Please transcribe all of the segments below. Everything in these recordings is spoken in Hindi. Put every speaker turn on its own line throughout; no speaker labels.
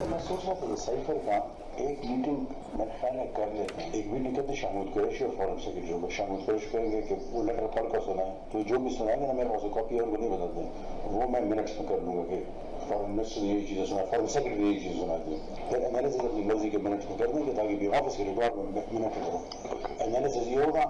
मैं सोच रहा था साइफर का एक मीटिंग मेरे ख्याल में कर लेते हैं। एक मीटिंग करते शाहमूद कुरैशी और फॉरेन सेक्रेटरी होगा। शाहमूद कुरैशी कहेंगे कि वो लेटर पढ़ कर सुनाए, तो जो भी सुनाएंगे ना मेरे पास कॉपी और वो नहीं बता दें, वो मैं मिनट्स में कर लूँगा कि फॉरेन मिनिस्टर यही चीज़ें सुना, फॉरेन सेक्रेटरी यही चीज़ सुना दी। फिर एनालिसिस अपनी मर्जी के मिनट्स में कर देंगे ताकि भी ऑफिस के रिकॉर्ड में मिनट करो। एनालिसिस ये होगा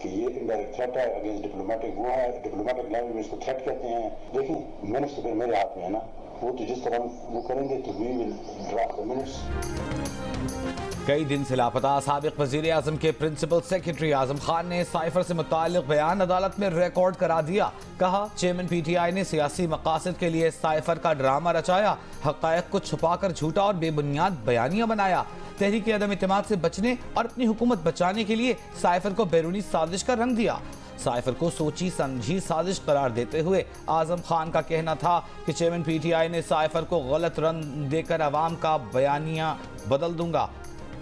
कि ये इनडायरेक्ट थ्रेट है अगेंस्ट डिप्लोमेटिक, वो है डिप्लोमेटिक लैंग्वेज में इसको थ्रेट कहते हैं। देखिए मिनट्स तो फिर मेरे हाथ में है ना, वो तो जिस तरह वो करेंगे तो we will draft the minutes.
कई दिन से लापता साबिक वजीर आजम के प्रिंसिपल सेक्रेटरी आजम खान ने साइफर से मुताल्लिक बयान अदालत में रिकॉर्ड करा दिया। कहा, चेयरमैन पीटीआई ने सियासी मकासद के लिए साइफर का ड्रामा रचाया, हक़ायक़ को छुपाकर झूठा और बेबुनियाद बयानिया बनाया। तहरीक अदम इत्तेमाद से बचने और अपनी हुकूमत बचाने के लिए साइफर को बैरूनी साजिश का रंग दिया। साइफर को सोची समझी साजिश करार देते हुए आजम खान का कहना था कि चेयरमैन पीटीआई ने साइफर को गलत रंग देकर अवाम का बयानिया बदल दूंगा।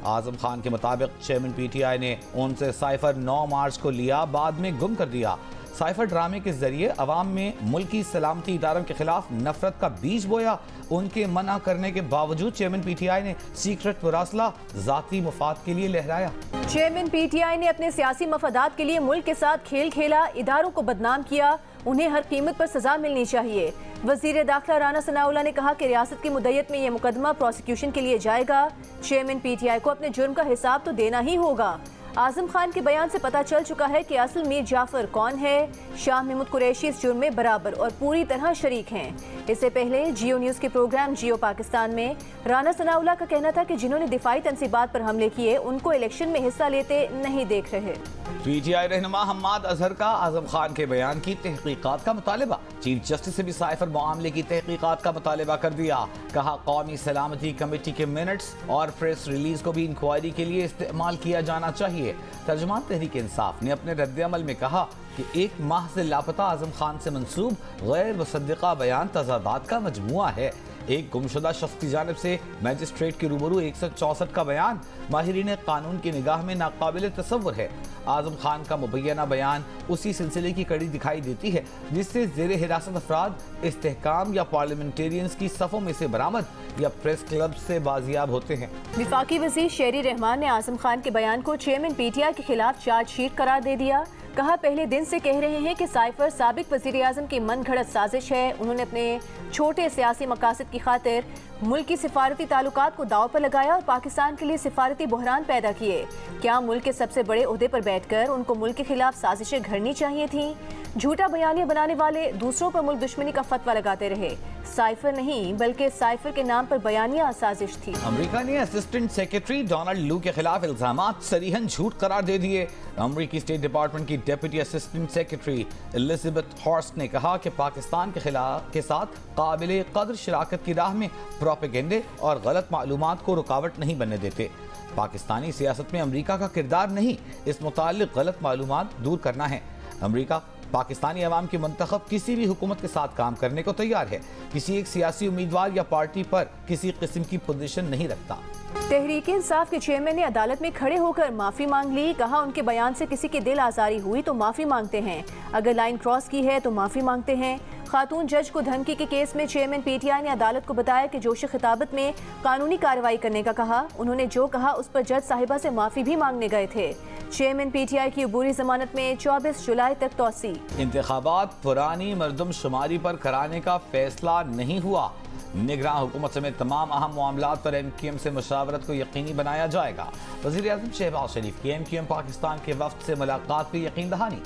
आजम खान के मुताबिक चेयरमैन पीटीआई ने उनसे साइफर 9 मार्च को लिया, बाद में गुम कर दिया। साइफर ड्रामे के जरिए अवाम में मुल्की सलामती इदारों के खिलाफ नफरत का बीज बोया। उनके मना करने के बावजूद चेयरमैन पीटीआई ने सीक्रेट मुरासला जाती मुफाद के लिए लहराया।
चेयरमैन पीटीआई ने अपने सियासी मफादात के लिए मुल्क के साथ खेल खेला, इदारों को बदनाम किया। उन्हें हर कीमत पर सजा मिलनी चाहिए। वजीर दाखिला राना सनाउल्लाह ने कहा कि रियासत की मुद्दत में यह मुकदमा प्रोसिक्यूशन के लिए जाएगा। चेयरमैन पीटीआई को अपने जुर्म का हिसाब तो देना ही होगा। आजम खान के बयान से पता चल चुका है कि असल मीर जाफर कौन है। शाह महमूद कुरैशी इस जुर्म में बराबर और पूरी तरह शरीक हैं। इससे पहले जियो न्यूज़ के प्रोग्राम जियो पाकिस्तान में राना सनाउल्लाह का कहना था कि जिन्होंने दिफाई तनसीबात पर हमले किए उनको इलेक्शन में हिस्सा लेते नहीं देख रहे।
पीटीआई रहनुमा हम्माद अजहर का आजम खान के बयान की तहकीकात का मुतालबा। चीफ जस्टिस से भी साइफर मामले की तहकीकात का मुतालबा कर दिया। कहा, कौमी सलामती कमेटी के मिनट्स और प्रेस रिलीज को भी इंक्वायरी के लिए इस्तेमाल किया जाना चाहिए। तर्जुमान तहरीक इंसाफ ने अपने रद्द-ए-अमल में कहा कि 1 माह से लापता आजम खान से मंसूब गैर मुसद्दिका बयान तज़ादात का मजमुआ है। एक गुमशुदा शख्स की जानिब से मजिस्ट्रेट के रूबरू 164 का बयान माहिरीन कानून की निगाह में नाकाबिल तसव्वुर है। आजम खान का मुबैना बयान उसी सिलसिले की कड़ी दिखाई देती है जिससे ज़ेरे हिरासत अफराद इस्तेहकाम या पार्लियामेंटेरियंस की सफ़ों में से बरामद या प्रेस क्लब से बाजियाब होते हैं।
वफाकी वज़ीर शेरी रहमान ने आजम खान के बयान को चेयरमैन पीटीआई के खिलाफ चार्जशीट करार दे दिया। कहा, पहले दिन से कह रहे हैं कि साइफर साबिक वज़ीर आज़म की मनगढ़ंत साजिश है। उन्होंने अपने छोटे सियासी मकासद की खातिर मुल्क की सिफारती ताल्लुकात को दाव पर लगाया और पाकिस्तान के लिए सिफारती बहरान पैदा किए। क्या मुल्क के सबसे बड़े ओहदे पर बैठकर उनको मुल्क के खिलाफ साजिशें घड़नी चाहिए थी? झूठा बयानिया बनाने वाले दूसरों पर मुल्क दुश्मनी का फतवा लगाते रहे। साइफर नहीं बल्कि साइफर के नाम पर बयानिया साजिश थी।
अमेरिका ने असिस्टेंट सेक्रेटरी डोनाल्ड लू के खिलाफ इल्जामात सरीहन झूठ करार दे दिए। अमेरिकी स्टेट डिपार्टमेंट की deputy assistant secretary Elizabeth Horst ने कहा कि पाकिस्तान के साथ काबिल कदर शराकत की राह में प्रोपेगेंडे और गलत मालूमात को रुकावट नहीं बनने देते। पाकिस्तानी सियासत में अमेरिका का किरदार नहीं, इस मुताल्लिक गलत मालूमात दूर करना है। अमेरिका पाकिस्तानी अवाम की मंतखब किसी भी हुकूमत के साथ काम करने को तैयार है। किसी एक सियासी उम्मीदवार या पार्टी पर किसी किस्म की पोजीशन नहीं रखता।
तहरीक इंसाफ के चेयरमैन ने अदालत में खड़े होकर माफी मांग ली। कहा, उनके बयान से किसी की दिल आजारी हुई तो माफी मांगते हैं, अगर लाइन क्रॉस की है तो माफी मांगते हैं। खातून जज को धमकी के केस में चेयरमैन पीटीआई ने अदालत को बताया कि जोश खिताबत में कानूनी कार्रवाई करने का कहा। उन्होंने जो कहा उस पर जज साहिबा से माफी भी मांगने गए थे। चेयरमैन पीटीआई की अबूरी जमानत में 24 जुलाई तक तौसी।
इंतखाबात पुरानी मरदमशुमारी पर कराने का फैसला नहीं हुआ। निगरान हुकूमत समेत तमाम अहम मामलात पर MQM से मुशावरत को यकीनी बनाया जाएगा। वज़ीर आज़म शहबाज शरीफ की MQM पाकिस्तान के वफ्द से मुलाकात पर यकीन दहानी।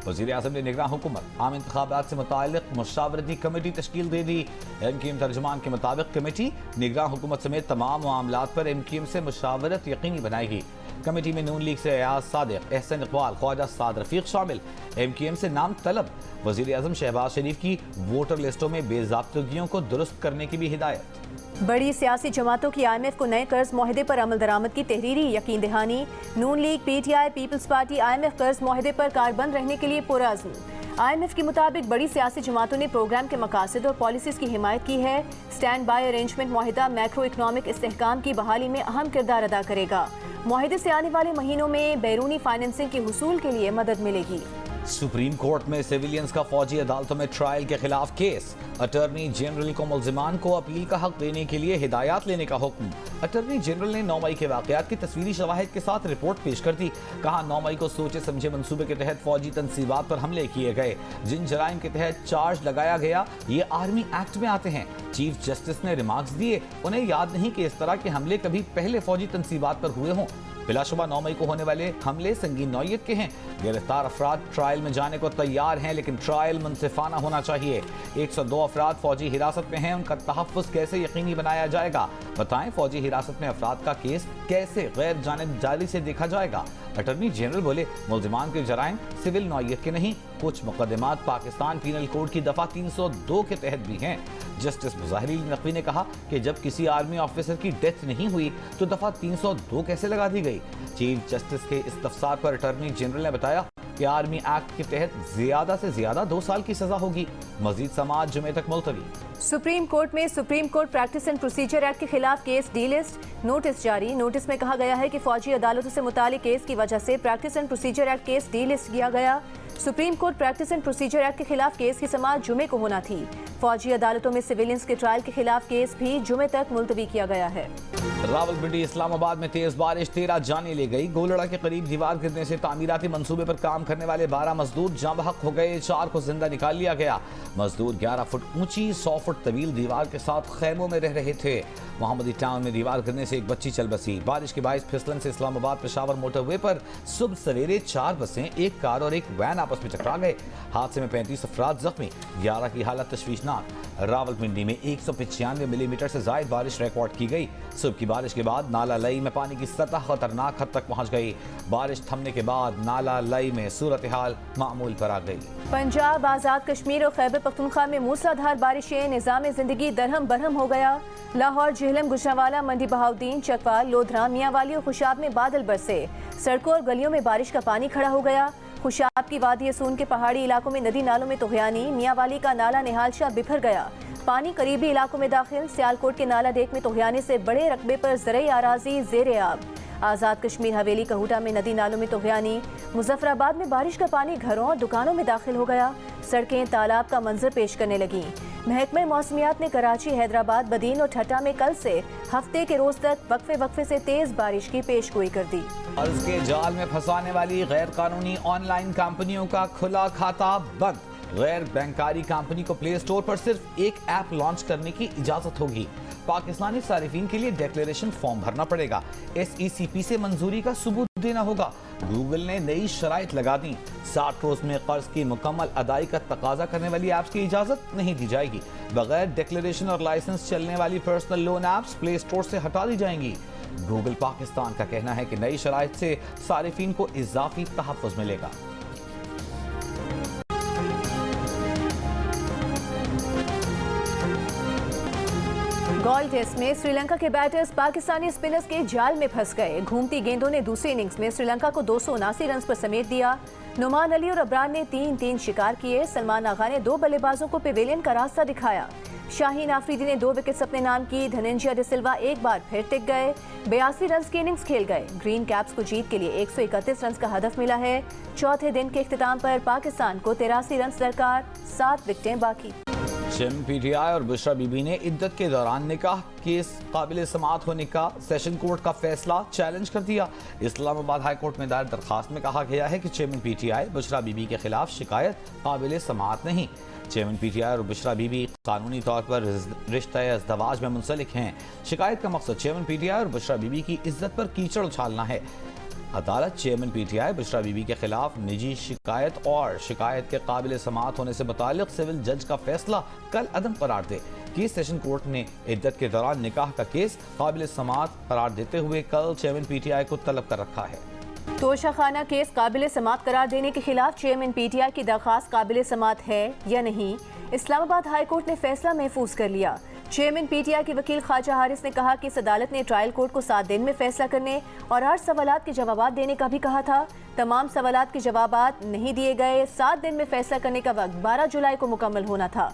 वज़ीर आज़म ने निगरान हुकूमत आम इंतखाबात से मुताल्लिक़ मुशावरती कमेटी तश्कील दे दी। MQM तर्जुमान के मुताबिक कमेटी निगरान हुकूमत समेत तमाम मामलात पर MQM से मुशावरत यकीनी बनाएगी। कमेटी में नून लीग से एयाज सादिक, एहसन इकबाल, ख्वाजा साद रफीक शामिल। MQM से नाम तलब। वज़ीर आज़म शहबाज शरीफ की वोटर लिस्टों में बेज़ाब्तगियों को दुरुस्त करने की भी हिदायत।
बड़ी सियासी जमातों की IMF को नए कर्ज मुआहदे पर अमल दरामद की तहरीरी यकीन दहानी। Noon League, PTI, Peoples Party IMF कर्ज मुआहदे पर कारबंद रहने के लिए पुरअज़्म। IMF के मुताबिक बड़ी सियासी जमातों ने प्रोग्राम के मकासद और पॉलिसीज़ की हिमायत की है। स्टैंड बाय अरेंजमेंट मुआहदा मैक्रो इकनॉमिक इस्तेहकाम की बहाली में अहम किरदार अदा करेगा। मुआहदे से आने वाले महीनों में बैरूनी फाइनेंसिंग के हुसूल के लिए मदद मिलेगी।
सुप्रीम कोर्ट में सिविलियंस का फौजी अदालतों में ट्रायल के खिलाफ केस। अटॉर्नी जनरल को मुल्जिमान को अपील का हक देने के लिए हिदायत लेने का हुक्म। अटॉर्नी जनरल ने 9 मई के वाकयात की तस्वीरी शवाहिद के साथ रिपोर्ट पेश कर दी। कहा 9 मई को सोचे समझे मंसूबे के तहत फौजी तंसीबात पर हमले किए गए। जिन जराइम के तहत चार्ज लगाया गया ये आर्मी एक्ट में आते हैं। चीफ जस्टिस ने रिमार्क्स दिए, उन्हें याद नहीं कि इस तरह के हमले कभी पहले फौजी तंसीबात पर हुए हों। बिलाशुबा 9 मई को होने वाले हमले संगीन नौयत के हैं। गिरफ्तार अफराद ट्रायल में जाने को तैयार हैं, लेकिन ट्रायल मुनसिफाना होना चाहिए। 102 अफराद फौजी हिरासत में हैं, उनका तहफ़्फ़ुज़ कैसे यकीनी बनाया जाएगा? बताएं, फौजी हिरासत में अफराद का केस कैसे गैर जानिबदारी से देखा जाएगा? अटॉर्नी जनरल बोले, मुल्जिमान के जराइम सिविल नौयत के नहीं, कुछ मुकदमात पाकिस्तान पीनल कोड की दफा 302 के तहत भी हैं। जस्टिस मुज़ाहिर नकवी ने कहा कि जब किसी आर्मी ऑफिसर की डेथ नहीं हुई तो दफा 302 कैसे लगा दी गई? चीफ जस्टिस के इस्तफसार पर अटॉर्नी जनरल ने बताया कि आर्मी एक्ट के तहत ज्यादा से ज्यादा 2 साल की सजा होगी। मजीद समाअत जुमे तक मुलतवी।
सुप्रीम कोर्ट में supreme court practice and procedure act के खिलाफ केस डी लिस्ट नोटिस जारी। नोटिस में कहा गया है कि फौजी अदालतों से मुतालिक केस की वजह से practice and procedure act case D list किया गया। Supreme court practice and procedure act के खिलाफ केस की समाअत जुमे को होना थी। फौजी अदालतों में सिविलियंस के ट्रायल के खिलाफ केस भी जुमे तक मुलतवी किया गया है।
रावलपिंडी इस्लामाबाद में तेज बारिश 13 जाने ले गई। गोलड़ा के करीब दीवार गिरने से तामीराती मंसूबे पर काम करने वाले 12 मजदूर जाँ बहक हो गए। 4 को जिंदा निकाल लिया गया। मजदूर 11 फुट ऊंची 100 फुट तवील दीवार के साथ खैमों में रह रहे थे। मोहम्मदी टाउन में दीवार गिरने से एक बच्ची चल बसी। बारिश के बायस फिसलन से इस्लामाबाद पेशावर मोटरवे पर सुबह सवेरे 4 बसें, एक कार और एक वैन आपस में टकरा गए। हादसे में 35 अफराद जख्मी, 11 की हालत तशवीशनाक। रावलपिंडी में 195 मिलीमीटर से ज्यादा बारिश रिकॉर्ड की गई। सुबह की बारिश के बाद नाला लई में पानी की सतह खतरनाक हद तक पहुंच गई। बारिश थमने के बाद नाला लई में सूरत हाल मामूल पर आ गई।
पंजाब, आजाद कश्मीर और खैबर पख्तूनख्वा में मूसलाधार बारिशें, निज़ाम जिंदगी दरहम बरहम हो गया। लाहौर, झेलम, गुजरांवाला, मंडी बहाउद्दीन, चकवाल, लोधरा, मियांवाली और खुशाब में बादल बरसे। सड़कों और गलियों में बारिश का पानी खड़ा हो गया। खुशाब की वादी सून के पहाड़ी इलाकों में नदी नालों में तुग़यानी। मियांवाली का नाला निहालशाह बिफर गया। पानी करीबी इलाकों में दाखिल। सियालकोट के नाला डेक में तुग़यानी से बड़े रकबे पर ज़रई आराजी ज़ेरे आब। आज़ाद कश्मीर हवेली कहूटा में नदी नालों में तुग़यानी। मुजफ्फराबाद में बारिश का पानी घरों और दुकानों में दाखिल हो गया। सड़कें तालाब का मंजर पेश करने लगीं। महकमे मौसमियात ने कराची, हैदराबाद, बदीन और ठट्टा में कल से हफ्ते के रोज तक वक्फे वक्फे से तेज बारिश की पेशगोई कर दी।
कर्ज के जाल में फंसाने वाली गैर कानूनी ऑनलाइन कंपनियों का खुला खाता बंद। गैर बैंकारी कंपनी को प्ले स्टोर पर सिर्फ एक ऐप लॉन्च करने की इजाजत होगी। पाकिस्तानी सारिफीन के लिए डिक्लेरेशन फॉर्म भरना पड़ेगा। SECP से मंजूरी का सबूत देना होगा। गूगल ने नई शराइत लगा दी। 60 रोज में कर्ज की मुकम्मल अदाई का तकाजा करने वाली ऐप्स की इजाजत नहीं दी जाएगी। बगैर डिक्लेरेशन और लाइसेंस चलने वाली personal loan apps play store से हटा दी जाएंगी। गूगल पाकिस्तान का कहना है कि नई शराइत से सारिफीन को इजाफी तहफ़्फ़ुज़ मिलेगा।
गोल्ड टेस्ट में श्रीलंका के बैटर्स पाकिस्तानी स्पिनर्स के जाल में फंस गए। घूमती गेंदों ने दूसरी इनिंग्स में श्रीलंका को 279 रन पर समेट दिया। नुमान अली और अबरार ने 3-3 शिकार किए। सलमान आगा ने 2 बल्लेबाजों को पेवेलियन का रास्ता दिखाया। शाहीन आफरीदी ने 2 विकेट्स अपने नाम की। धनंजय डे सिल्वा एक बार फिर टिक गए। 82 रन की इनिंग्स खेल गए। ग्रीन कैप्स को जीत के लिए 131 रन का हदफ मिला है। चौथे दिन के इख्तिताम पर पाकिस्तान को 83 रन दरकार, 7 विकेटें बाकी।
चेयरमैन PTI और बुशरा बीबी ने इद्दत के दौरान निकाह केस काबिल समाअत होने का सेशन कोर्ट का फैसला चैलेंज कर दिया। इस्लामाबाद हाई कोर्ट में दायर दरखास्त में कहा गया है कि चेयरमैन PTI बुशरा बीबी के खिलाफ शिकायत काबिल समाअत नहीं। चेयरमैन PTI और बुशरा बीबी कानूनी तौर पर रिश्ता अज़दवाज में मुंसलिक हैं। शिकायत का मकसद चेयरमैन PTI और बुशरा बीबी की इज्जत पर कीचड़ उछालना है। अदालत चेयरमैन PTI बुशरा बीबी के खिलाफ निजी शिकायत और शिकायत के काबिल समाअत होने से मुतालिक सिविल जज का फैसला कल अदम करार दे। केस सेशन कोर्ट ने इद्दत के दौरान निकाह का केस काबिल समाअत करार देते हुए कल चेयरमैन PTI को तलब कर रखा है।
तोशाखाना केस काबिल समाअत करार देने के खिलाफ चेयरमैन PTI की दरख्वास्त काबिल समाअत है या नहीं, इस्लामाबाद हाई कोर्ट ने फैसला महफूज कर लिया। चेयरमैन PTI के वकील ख्वाजा हारिस ने कहा कि इस अदालत ने ट्रायल कोर्ट को 7 दिन में फैसला करने और 8 सवालात के जवाब देने का भी कहा था। तमाम सवालात के जवाब नहीं दिए गए। 7 दिन में फैसला करने का वक्त 12 जुलाई को मुकम्मल होना था।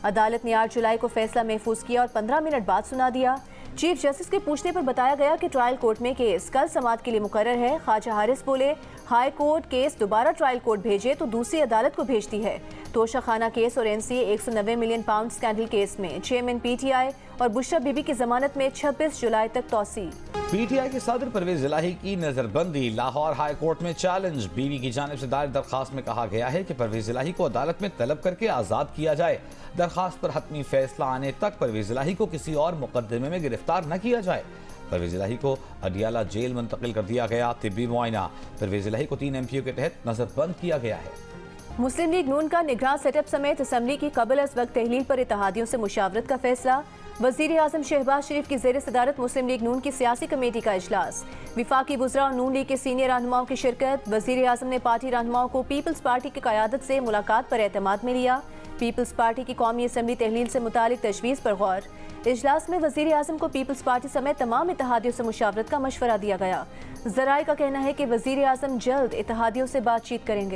अदालत ने 8 जुलाई को फैसला महफूज किया और 15 मिनट बाद सुना दिया। चीफ जस्टिस के पूछने पर बताया गया कि ट्रायल कोर्ट में केस कल समाअत के लिए मुकर्रर है। ख्वाजा हारिस बोले, हाई कोर्ट केस दोबारा ट्रायल कोर्ट भेजे तो दूसरी अदालत को भेजती है। तोशाखाना केस और NCA 190 million pound scandal case में चेयरमैन PTI और बुशरा बीबी की जमानत में 26 जुलाई तक तौसी।
PTI के सदर परवेज इलाही की नजरबंदी, लाहौर हाई कोर्ट में चैलेंज। बीवी की जानिब से दायर दरखास्त में कहा गया है कि परवेज इलाही को अदालत में तलब करके आजाद किया जाए। दरखास्त पर हतमी फैसला आने तक परवेज इलाही को किसी और मुकदमे में गिरफ्तार न किया जाए। परवेज इलाही को अडियाला जेल मुंतकिल कर दिया गया। तिब्बी मुआयना, परवेज इलाही को 3 MPO के तहत नजरबंद किया गया है।
मुस्लिम लीग नून का निगरान सेटअप समेत असम्बली की कबल अज वक्त तहलील पर इत्तेहादियों से मुशावरत का फैसला। वजीर आजम शहबाज शरीफ की जेर सदारत मुस्लिम लीग नून की सियासी कमेटी का इजलास। विफाकी वुज़रा और नून लीग के सीनियर रहनुमाओं की शिरकत। वजीर आजम ने पार्टी रहनुमाओं को पीपल्स पार्टी की क़यादत से मुलाकात पर एतमाद में लिया। पीपल्स पार्टी की कौमी असम्बली तहलील से मुतालिक तजवीज़ पर गौर। इजलास में वजीर आजम को पीपल्स पार्टी समेत तमाम इत्तेहादियों से मुशावरत का मशवरा दिया गया। ज़राए का कहना है कि वजीर आजम जल्द इत्तेहादियों से बातचीत करेंगे।